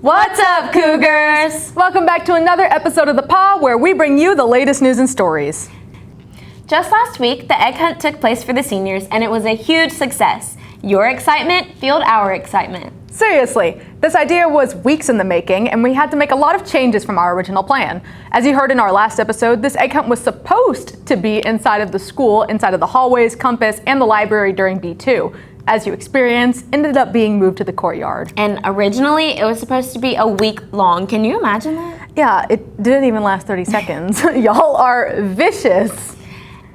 What's up, Cougars? Welcome back to another episode of The Paw, where we bring you the latest news and stories. Just last week, the egg hunt took place for the seniors, and it was a huge success. Your excitement fueled our excitement. Seriously, this idea was weeks in the making, and we had to make a lot of changes from our original plan. As you heard in our last episode, this egg hunt was supposed to be inside of the school, inside of the hallways, campus, and the library during B2. As you experienced, ended up being moved to the courtyard. And originally, it was supposed to be a week long. Can you imagine that? Yeah, it didn't even last 30 seconds. Y'all are vicious.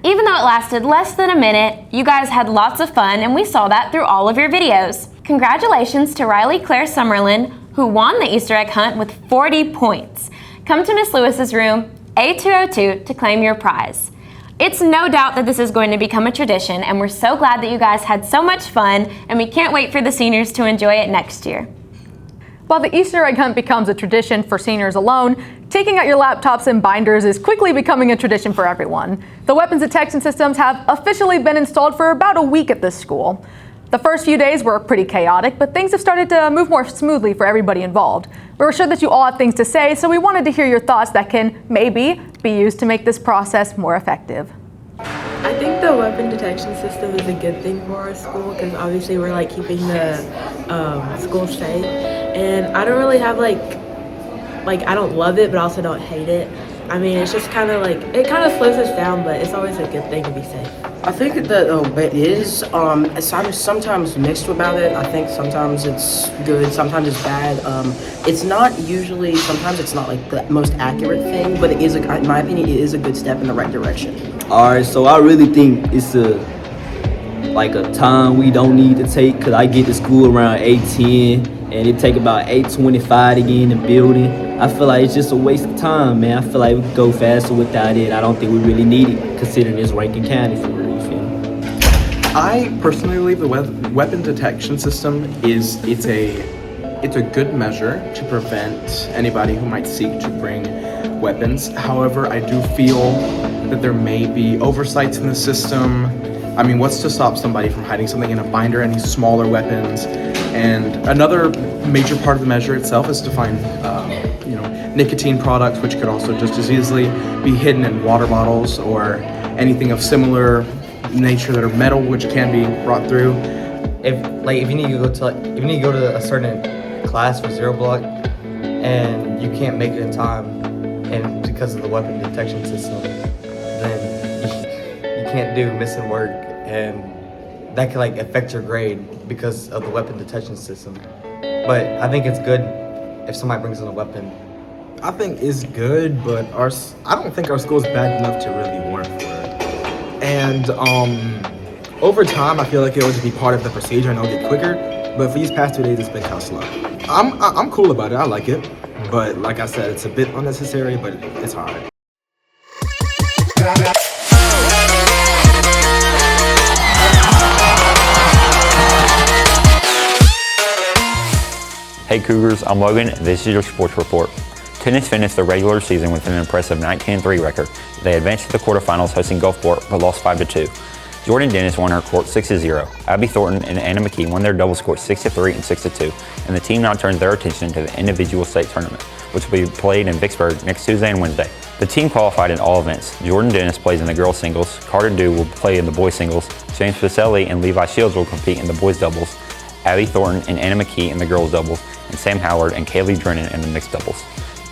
Even though it lasted less than a minute, you guys had lots of fun, and we saw that through all of your videos. Congratulations to Riley Claire Summerlin, who won the Easter egg hunt with 40 points. Come to Miss Lewis's room, A202, to claim your prize. It's no doubt that this is going to become a tradition, and we're so glad that you guys had so much fun, and we can't wait for the seniors to enjoy it next year. While the Easter egg hunt becomes a tradition for seniors alone, taking out your laptops and binders is quickly becoming a tradition for everyone. The weapons detection systems have officially been installed for about a week at this school. The first few days were pretty chaotic, but things have started to move more smoothly for everybody involved. We're sure that you all have things to say, so we wanted to hear your thoughts that can maybe be used to make this process more effective. I think the weapon detection system is a good thing for our school because obviously we're like keeping the school safe, and I don't really have like I don't love it but also don't hate it. I mean, it's just kind of like it kind of slows us down, but it's always a good thing to be safe. I think that it is sometimes mixed about it. I think sometimes it's good, sometimes it's bad. It's not usually, sometimes it's not like the most accurate thing, but it is, in my opinion, it is a good step in the right direction. All right, so I really think it's a time we don't need to take, because I get to school around 8:10 and it take about 8:25 to get in the building. I feel like it's just a waste of time, man. I feel like we could go faster without it. I don't think we really need it, considering it's Rankin County for real, you feel me? I personally believe the weapon detection system it's a good measure to prevent anybody who might seek to bring weapons. However, I do feel that there may be oversights in the system. I mean, what's to stop somebody from hiding something in a binder, any smaller weapons? And another major part of the measure itself is to find, nicotine products, which could also just as easily be hidden in water bottles or anything of similar nature that are metal, which can be brought through. If you need to go to a certain class for zero block and you can't make it in time, and because of the weapon detection system, then you can't do missing work, and that can affect your grade because of the weapon detection system. But I think it's good if somebody brings in a weapon. I think it's good, but I don't think our school's bad enough to really warrant for it. And over time, I feel like it would just be part of the procedure and it'll get quicker. But for these past 2 days, it's been kind of slow. I'm cool about it. I like it, but like I said, it's a bit unnecessary, but it's hard. Hey Cougars, I'm Logan, and this is your sports report. Tennis finished the regular season with an impressive 19-3 record. They advanced to the quarterfinals hosting Gulfport, but lost 5-2. Jordan Dennis won her court 6-0. Abby Thornton and Anna McKee won their doubles court 6-3 and 6-2, and the team now turns their attention to the individual state tournament, which will be played in Vicksburg next Tuesday and Wednesday. The team qualified in all events. Jordan Dennis plays in the girls singles, Carter Dew will play in the boys singles, James Pacelli and Levi Shields will compete in the boys doubles, Abby Thornton and Anna McKee in the girls doubles, and Sam Howard and Kaylee Drennan in the mixed doubles.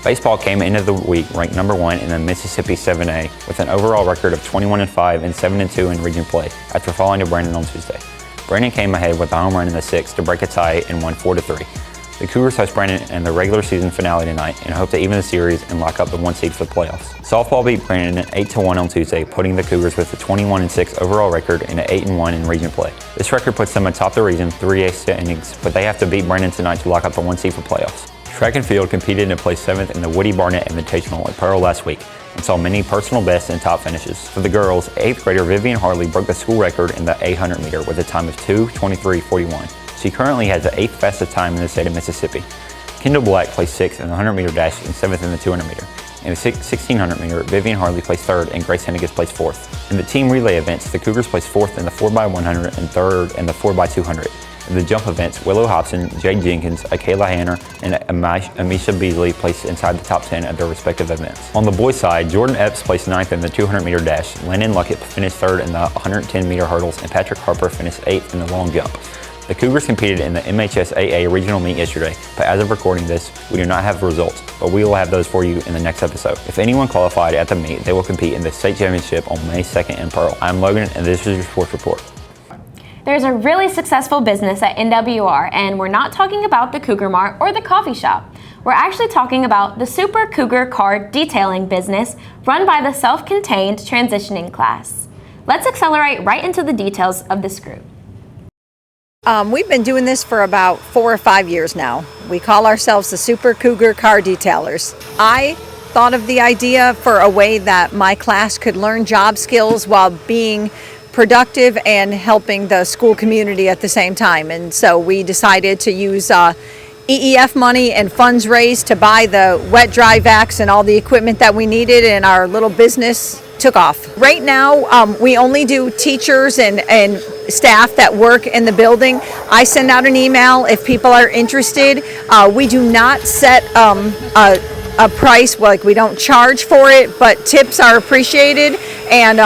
Baseball came into the week ranked number 1 in the Mississippi 7A with an overall record of 21-5 and 7-2 in region play after falling to Brandon on Tuesday. Brandon came ahead with a home run in the 6th to break a tie and won 4-3. The Cougars host Brandon in the regular season finale tonight and hope to even the series and lock up the 1 seed for the playoffs. Softball beat Brandon 8-1 on Tuesday, putting the Cougars with a 21-6 overall record and an 8-1 in region play. This record puts them atop the region 3 standings, but they have to beat Brandon tonight to lock up the 1 seed for playoffs. Track and field competed and placed 7th in the Woody Barnett Invitational at Pearl last week and saw many personal bests and top finishes. For the girls, 8th grader Vivian Harley broke the school record in the 800 meter with a time of 2:23.41. She currently has the 8th fastest time in the state of Mississippi. Kendall Black placed 6th in the 100 meter dash and 7th in the 200 meter. In the 1600 meter, Vivian Harley placed 3rd and Grace Henniges placed 4th. In the team relay events, the Cougars placed 4th in the 4x100 and 3rd in the 4x200. In the jump events, Willow Hobson, Jade Jenkins, Akayla Hanner, and Amisha Beasley placed inside the top 10 at their respective events. On the boys' side, Jordan Epps placed 9th in the 200-meter dash, Landon Luckett finished 3rd in the 110-meter hurdles, and Patrick Harper finished 8th in the long jump. The Cougars competed in the MHSAA regional meet yesterday, but as of recording this, we do not have results, but we will have those for you in the next episode. If anyone qualified at the meet, they will compete in the state championship on May 2nd in Pearl. I'm Logan, and this is your sports report. There's a really successful business at NWR, and we're not talking about the Cougar Mart or the coffee shop. We're actually talking about the Super Cougar Car Detailing business run by the self-contained transitioning class. Let's accelerate right into the details of this group. We've been doing this for about 4 or 5 years now. We call ourselves the Super Cougar Car Detailers. I thought of the idea for a way that my class could learn job skills while being productive and helping the school community at the same time. And so we decided to use EEF money and funds raised to buy the wet dry vacs and all the equipment that we needed, and our little business took off. Right now, we only do teachers and staff that work in the building. I send out an email if people are interested. We do not set a price, like we don't charge for it, but tips are appreciated, and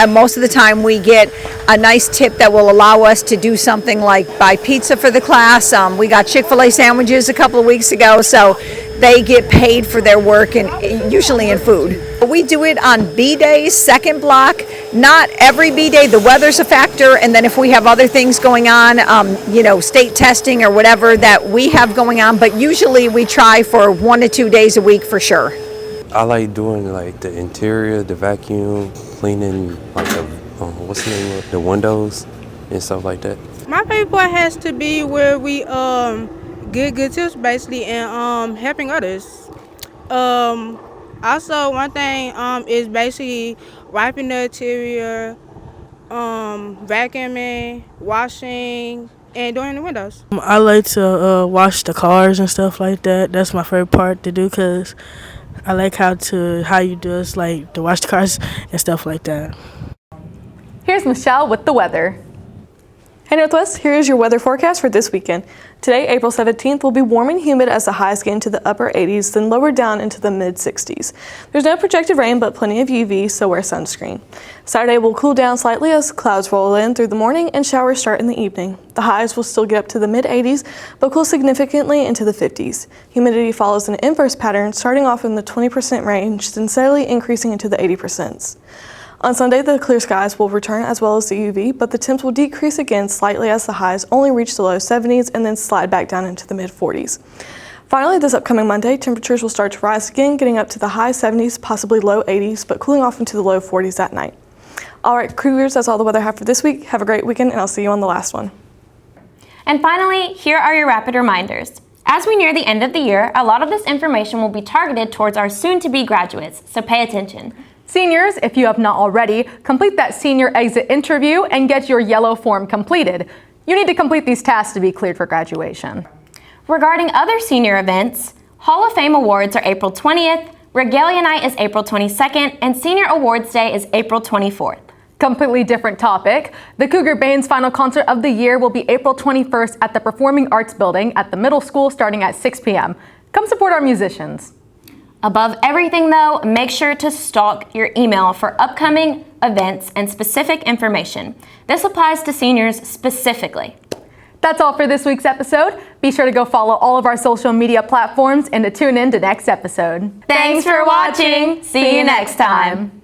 most of the time we get a nice tip that will allow us to do something like buy pizza for the class. We got Chick-fil-A sandwiches a couple of weeks ago, so they get paid for their work, and usually in food. We do it on B days, second block. Not every B day, the weather's a factor, and then if we have other things going on, state testing or whatever that we have going on, but usually we try for 1 to 2 days a week for sure. I like doing like the interior, the vacuum, cleaning like the windows and stuff like that. My favorite part has to be where we get good tips basically and helping others. Also one thing is basically wiping the interior, vacuuming, washing, and doing the windows. I like to wash the cars and stuff like that. That's my favorite part to do because I like how you do it, like to wash the cars and stuff like that. Here's Michelle with the weather. Hey Northwest, here is your weather forecast for this weekend. Today, April 17th, will be warm and humid as the highs get into the upper 80s, then lower down into the mid 60s. There's no projected rain, but plenty of UV, so wear sunscreen. Saturday will cool down slightly as clouds roll in through the morning and showers start in the evening. The highs will still get up to the mid 80s, but cool significantly into the 50s. Humidity follows an inverse pattern, starting off in the 20% range, then steadily increasing into the 80%. On Sunday, the clear skies will return as well as the UV, but the temps will decrease again slightly as the highs only reach the low 70s and then slide back down into the mid 40s. Finally, this upcoming Monday, temperatures will start to rise again, getting up to the high 70s, possibly low 80s, but cooling off into the low 40s at night. All right, Cougars, that's all the weather I have for this week. Have a great weekend, and I'll see you on the last one. And finally, here are your rapid reminders. As we near the end of the year, a lot of this information will be targeted towards our soon-to-be graduates, so pay attention. Seniors, if you have not already, complete that senior exit interview and get your yellow form completed. You need to complete these tasks to be cleared for graduation. Regarding other senior events, Hall of Fame awards are April 20th, Regalia Night is April 22nd, and Senior Awards Day is April 24th. Completely different topic. The Cougar Band's final concert of the year will be April 21st at the Performing Arts Building at the middle school starting at 6 p.m. Come support our musicians. Above everything though, make sure to stalk your email for upcoming events and specific information. This applies to seniors specifically. That's all for this week's episode. Be sure to go follow all of our social media platforms and to tune in to next episode. Thanks for watching. See you next time.